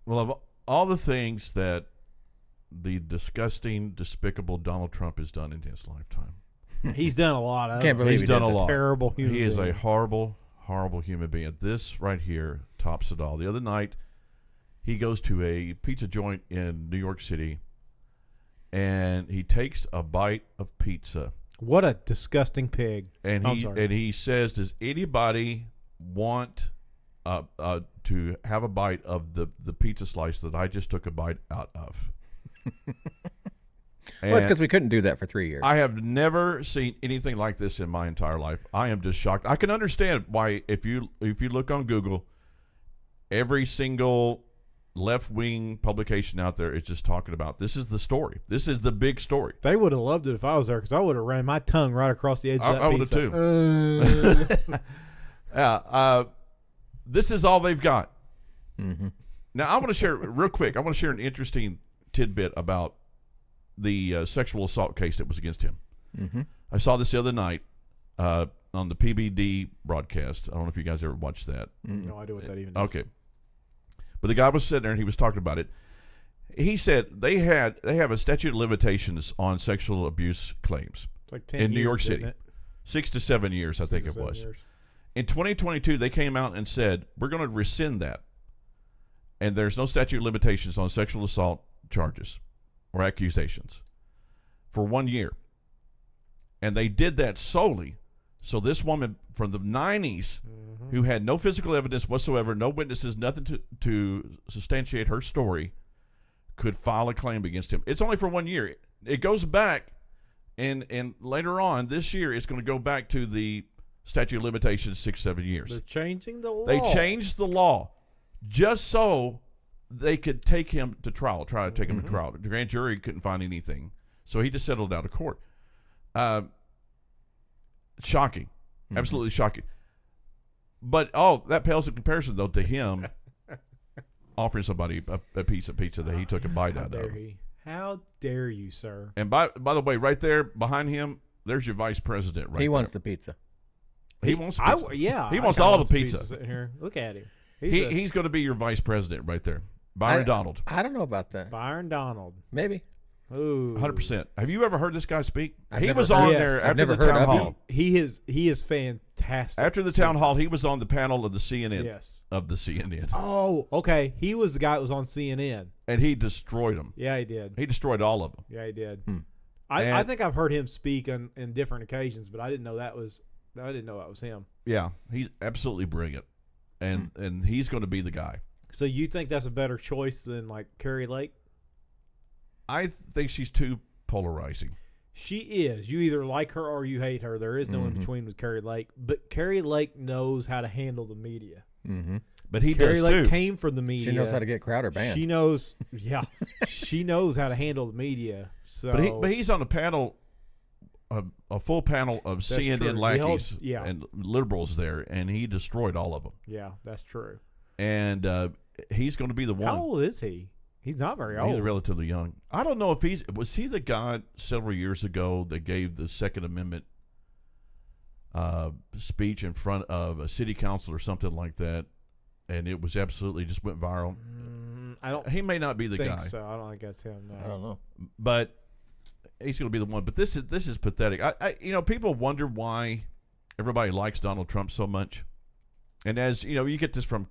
Well, of all the things that the disgusting, despicable Donald Trump has done in his lifetime, He's done a lot of. Can't believe he's done a did that. lot. Terrible human He is being. a horrible, horrible human being. This right here tops it all. The other night, he goes to a pizza joint in New York City, and he takes a bite of pizza. What a disgusting pig. And I'm sorry. he says, "Does anybody want to have a bite of the pizza slice that I just took a bite out of?" Well, it's because we couldn't do that for 3 years. I have never seen anything like this in my entire life. I am just shocked. I can understand why if you look on Google, every single left-wing publication out there is just talking about this is the story. This is the big story. They would have loved it if I was there because I would have ran my tongue right across the edge of that I would have pizza. too. Yeah. This is all they've got. Mm-hmm. Now, I want to share real quick. I want to share an interesting tidbit about the sexual assault case that was against him. Mm-hmm. I saw this the other night on the PBD broadcast. I don't know if you guys ever watched that. No idea what that even is. Okay. But the guy was sitting there and he was talking about it. He said they have a statute of limitations on sexual abuse claims It's like 10 in New years, York isn't City. it? 6 to 7 years, I think it 7 was. years. In 2022, they came out and said, we're going to rescind that. And there's no statute of limitations on sexual assault charges or accusations for 1 year. And they did that solely so this woman from the 90s who had no physical evidence whatsoever, no witnesses, nothing to substantiate her story, could file a claim against him. It's only for 1 year. It goes back, and later on this year, it's going to go back to the statute of limitations 6-7 years. They're changing the law. They changed the law just so they could take him to trial, try to take him to trial. The grand jury couldn't find anything, so he just settled out of court. Shocking. Absolutely shocking. But, that pales in comparison, though, to him offering somebody a piece of pizza that he took a bite out of. How dare you, sir? And by the way, right there behind him, there's your vice president right He there. wants the pizza. He wants pizza. He wants all the pizza. Sitting here. Look at him. He's going to be your vice president right there. Byron Donald. I don't know about that. Byron Donald. Maybe. Ooh. 100%. Have you ever heard this guy speak? I've He never was heard- on Yes. there I've after never the heard town of him. hall. He is fantastic. After the town hall, he was on the panel of the CNN. Yes. Of the CNN. Oh, okay. He was the guy that was on CNN. And he destroyed them. Yeah, he did. He destroyed all of them. Yeah, he did. And- I think I've heard him speak on different occasions, but I didn't know that was him. Yeah, he's absolutely brilliant. And he's going to be the guy. So you think that's a better choice than like Kari Lake? I think she's too polarizing. She is. You either like her or you hate her. There is no in between with Kari Lake. But Kari Lake knows how to handle the media. Mm-hmm. But he Kari does Lake too. came from the media. She knows how to get Crowder banned. She knows. Yeah, she knows how to handle the media. So, But he's on a panel, a full panel of That's CNN true. lackeys Yeah. and liberals there, and he destroyed all of them. yeah, that's true. And he's going to be the one. How old is he? He's not very old. He's relatively young. I don't know if was he the guy several years ago that gave the Second Amendment speech in front of a city council or something like that, and it was absolutely just went viral. I don't He may not be the think guy, so. I don't think that's him. No. I don't know. but he's going to be the one. But this is pathetic. I people wonder why everybody likes Donald Trump so much, and as you get this from.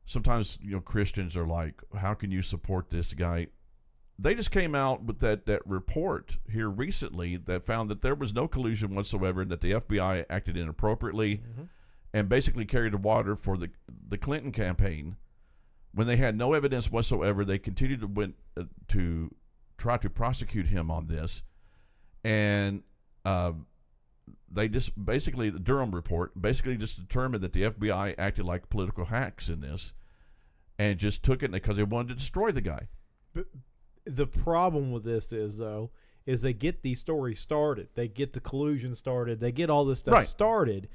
Sometimes, Christians are like, how can you support this guy? They just came out with that report here recently that found that there was no collusion whatsoever and that the FBI acted inappropriately and basically carried the water for the Clinton campaign. When they had no evidence whatsoever, they continued to try to prosecute him on this. And they just basically, the Durham report, basically just determined that the FBI acted like political hacks in this and just took it because they wanted to destroy the guy. But the problem with this is they get these stories started. They get the collusion started. They get all this stuff started.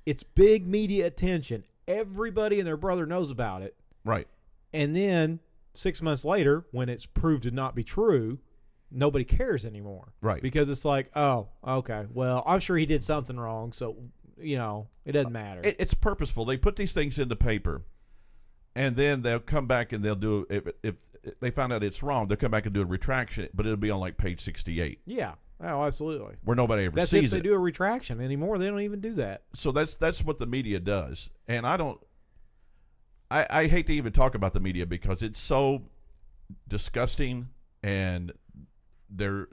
It's big media attention. Everybody and their brother knows about it. Right. And then 6 months later, when it's proved to not be true, nobody cares anymore. Right. Because it's like, oh, okay, well, I'm sure he did something wrong, so, it doesn't matter. It's purposeful. They put these things in the paper and then they'll come back and they'll do if they find out it's wrong, they'll come back and do a retraction, but it'll be on like page 68. Yeah. Oh, absolutely. Where nobody ever That's sees if they it. do a retraction anymore. They don't even do that. So that's what the media does, and I hate to even talk about the media because it's so disgusting, and they're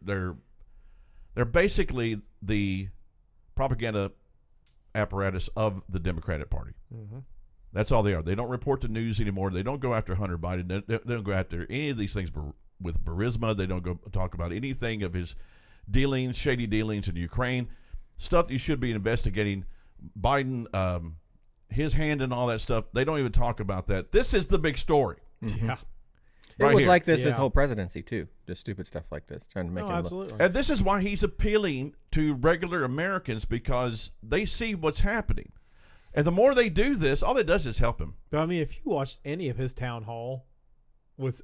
basically the propaganda apparatus of the Democratic Party. Mm-hmm. That's all they are. They don't report the news anymore. They don't go after Hunter Biden. They don't go after any of these things with Burisma. They don't go talk about anything of his dealings, shady dealings in Ukraine, stuff that you should be investigating. Biden, his hand in all that stuff. They don't even talk about that. This is the big story. Mm-hmm. Yeah. It was here. like this his Yeah. whole presidency too. Just stupid stuff like this, trying to make No, him look. absolutely. And this is why he's appealing to regular Americans, because they see what's happening. And the more they do this, all it does is help him. But I mean, if you watched any of his town hall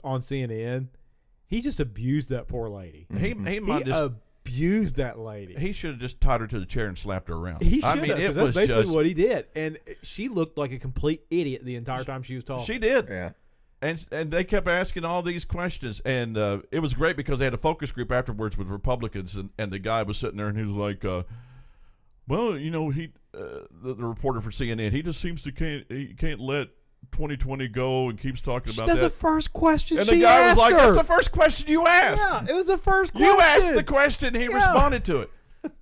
on CNN, he just abused that poor lady. He might just, Abused that lady. he should have just tied her to the chair and slapped her around. He should I mean, have, it because that's was basically just, what he did. And she looked like a complete idiot the entire time she was talking. she did. Yeah. And they kept asking all these questions, and it was great because they had a focus group afterwards with Republicans, and the guy was sitting there and he was like, well, you know, the reporter for CNN, he just seems to can't let 2020 go and keeps talking about That's that. the first question And she the guy was asked like, her. that's the first question you asked. Yeah, it was the first question. You asked the question, he Yeah. responded to it.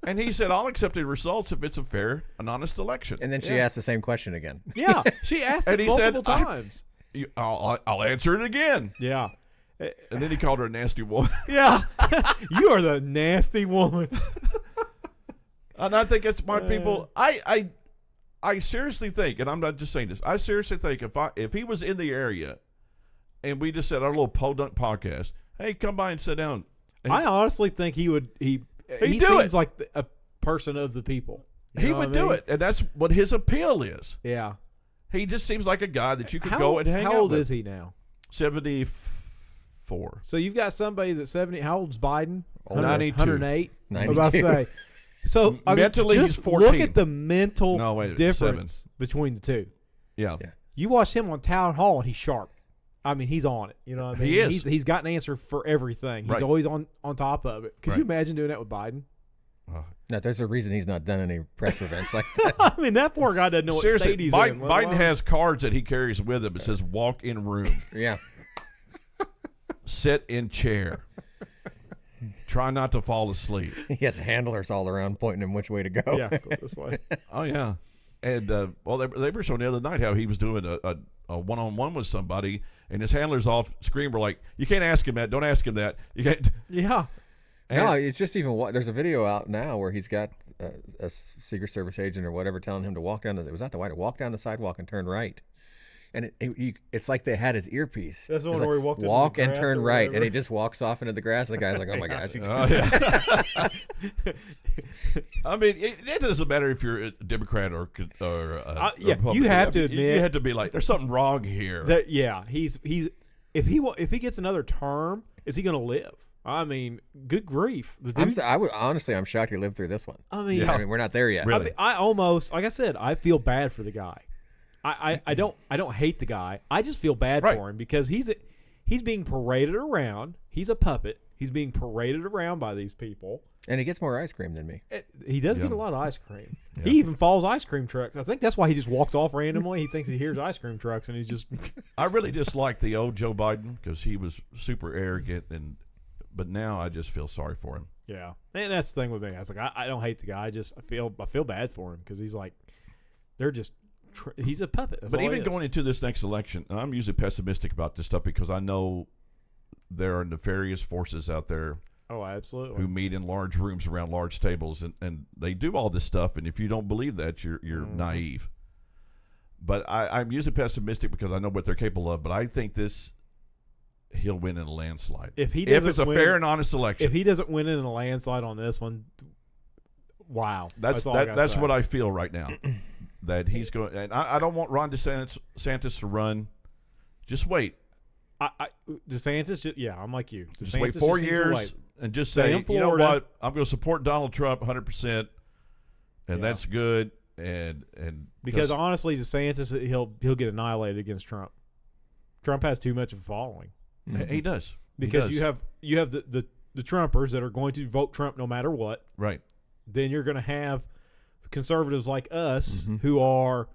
And he said, I'll accept the results if it's a fair and honest election. And then she asked the same question again. Yeah, she asked And it he said, multiple times. I'll answer it again. Yeah. And then he called her a nasty woman. Yeah. You are the nasty woman. And I think it's my people. I seriously think, and I'm not just saying this, I seriously think if he was in the area and we just said our little podunk podcast, hey, come by and sit down. And I honestly think he would. He do seems it. like a person of the people. You he know would what I do mean? it. And that's what his appeal is. Yeah. He just seems like a guy that you could go and hang out with. How old is he now? 74. So you've got somebody that's 70. How old's Biden? 92. 108. 92. I'm about to say. So I mean, Mentally, just he's 14. look at the mental No, wait, difference between the two. Yeah. Yeah. You watch him on Town Hall, and he's sharp. I mean, he's on it. You know what I mean? He is. He's got an answer for everything. He's Right. always on top of it. Could Right. you imagine doing that with Biden? No, there's a reason he's not done any press events like that. I mean, that poor guy doesn't know what Seriously, state he's Biden, in. Biden has cards that he carries with him. It says walk in room, Yeah. sit in chair, try not to fall asleep. He has handlers all around pointing him which way to go. Yeah, go this way. Oh yeah, and well, they were showing the other night how he was doing a one-on-one with somebody, and his handlers off screen were like, "You can't ask him that. Don't ask him that. You can't." Yeah. No, it's just even there's a video out now where he's got a Secret Service agent or whatever telling him to walk down walk down the sidewalk and turn right. And it's like they had his earpiece. That's the one It's where he walked into the walk and grass turn or right, and whatever. he just walks off into the grass. And the guy's like, "Oh my gosh!" Oh, yeah. I mean, it doesn't matter if you're a Democrat or a yeah, Republican. you have to You admit- have to be like, there's something wrong here. That he's if he gets another term, is he going to live? I mean, good grief. The dude's, I'm shocked he lived through this one. I mean, I mean, we're not there yet. Really? I mean, I almost, like I said, I feel bad for the guy. I don't hate the guy. I just feel bad Right. for him because he's being paraded around. He's a puppet. He's being paraded around by these people. And he gets more ice cream than me. He does Yeah. get a lot of ice cream. Yeah. He even follows ice cream trucks. I think that's why he just walks off randomly. He thinks he hears ice cream trucks, and he's just I really dislike the old Joe Biden because he was super arrogant, but now I just feel sorry for him. yeah. And that's the thing with me. I was like, I don't hate the guy. I feel bad for him because he's like, they're just he's a puppet. That's But all even he is. going into this next election, and I'm usually pessimistic about this stuff because I know there are nefarious forces out there Oh, absolutely. who meet in large rooms around large tables, and they do all this stuff. And if you don't believe that, you're naive. But I'm usually pessimistic because I know what they're capable of. But I think he'll win in a landslide. If he if doesn't it's a win- fair and honest election. If he doesn't win in a landslide on this one, wow. That's all I gotta that's say. what I feel right now. That he's going, and I don't want Ron DeSantis to run. Just wait. DeSantis, I'm like you. Just DeSantis wait 4 needs to years wait. and just Stay say, in you know Florida. what? I'm going to support Donald Trump 100%, and that's good. And Because honestly, DeSantis he'll get annihilated against Trump. Trump has too much of a following. He does. Because He does. you have the Trumpers that are going to vote Trump no matter what. Right. Then you're going to have conservatives like us who are,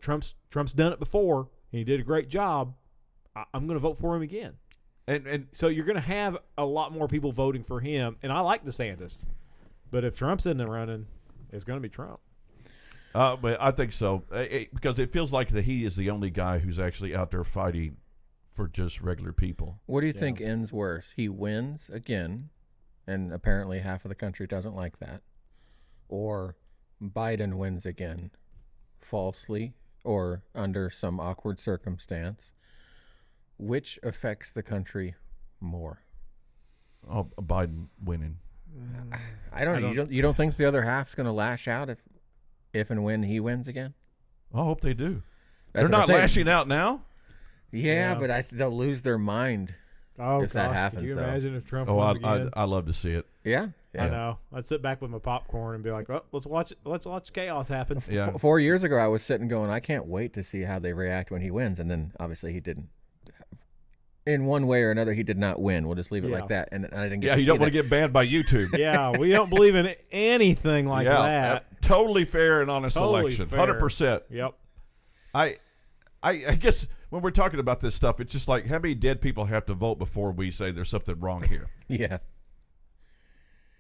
Trump's done it before and he did a great job. I'm going to vote for him again. And So you're going to have a lot more people voting for him. And I like DeSantis. But if Trump's in the running, it's going to be Trump. but I think so because it feels like that he is the only guy who's actually out there fighting for just regular people. What do you think ends worse? He wins again, and apparently half of the country doesn't like that. Or Biden wins again, falsely or under some awkward circumstance. Which affects the country more? Oh, Biden winning. I don't know. You don't think the other half's going to lash out if and when he wins again? I hope they do. That's They're what I'm not saying. lashing out now. Yeah, but they'll lose their mind. Oh, If that gosh, happens, can you though. imagine if Trump Oh, wins again? I love to see it. Yeah. I know. I'd sit back with my popcorn and be like, "Oh, let's watch chaos happen." Yeah. 4 years ago, I was sitting going, I can't wait to see how they react when he wins. And then obviously he didn't. In one way or another, he did not win. We'll just leave it like that. And I didn't get Yeah, to you see don't want to get banned by YouTube. Yeah, we don't believe in anything like that. Totally fair and honest Totally election. fair. 100%. Yep. I guess when we're talking about this stuff, it's just like how many dead people have to vote before we say there's something wrong here? Yeah.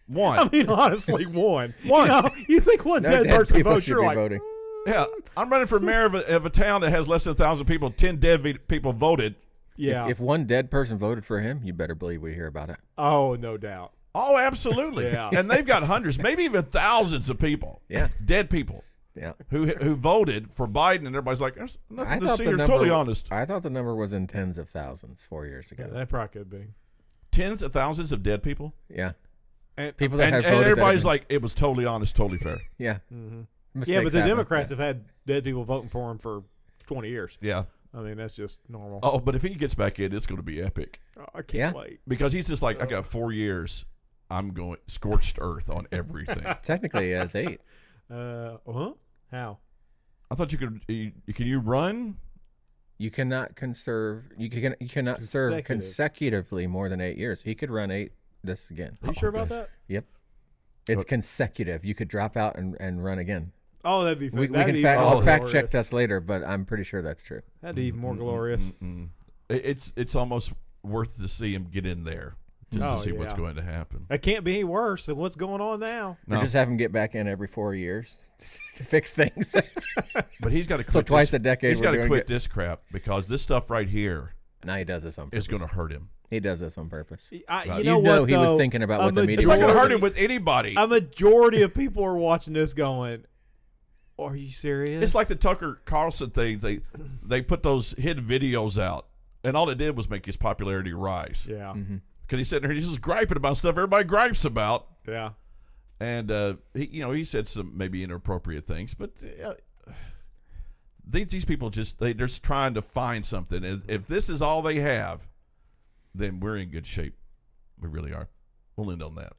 One. I mean, honestly, one. One. You think one No dead dead person people votes? should You're be like, voting. Yeah, I'm running for mayor of a town that has less than 1,000 people. 10 dead people voted. yeah. If one dead person voted for him, you better believe we hear about it. Oh, no doubt. Oh, absolutely. Yeah. And they've got hundreds, maybe even thousands of people. Yeah. Dead people Yeah. who voted for Biden, and everybody's like, there's nothing to see here. number, Totally honest. I thought the number was in tens of thousands 4 years Yeah, ago. that probably could be. Tens of thousands of dead people. Yeah. And, People that And have voted. that have everybody's been- like, it was totally honest, totally fair. yeah. yeah, Mistakes but the happen. Democrats have had dead people voting for him for 20 years. Yeah. I mean, that's just normal. Oh, but if he gets back in, it's going to be epic. Oh, I can't Yeah. wait. Because he's just like, I got 4 years. I'm going scorched earth on everything. Technically, he has 8. Huh? How? I thought you could. Can you run? You cannot conserve. You cannot serve Consecutive. consecutively more than 8 years. He could run 8 this again. Are you sure about that? Yep. It's consecutive. You could drop out and run again. Oh, that'd be We that'd can be fact, even I'll more fact check glorious. this later, but I'm pretty sure that's true. That'd be even more glorious. It's almost worth to see him get in there just Oh, to see what's yeah. going to happen. That can't be any worse than what's going on now. Or No. just have him get back in every 4 years to fix things. But he's got to quit. So twice this, a decade He's we're got to doing quit it. this crap because this stuff right here Now he does this on purpose. is going to hurt him. He does this on purpose. You You know know what? he was though? thinking about what the media It's was not going to Majority- hurt him with anybody. A majority of people are watching this going, "Are you serious?" It's like the Tucker Carlson thing. They put those hidden videos out, and all it did was make his popularity rise. yeah, Because he's sitting there, he's just griping about stuff everybody gripes about. yeah. And he said some maybe inappropriate things, but these people they're just trying to find something. And if this is all they have, then we're in good shape. We really are. We'll end on that.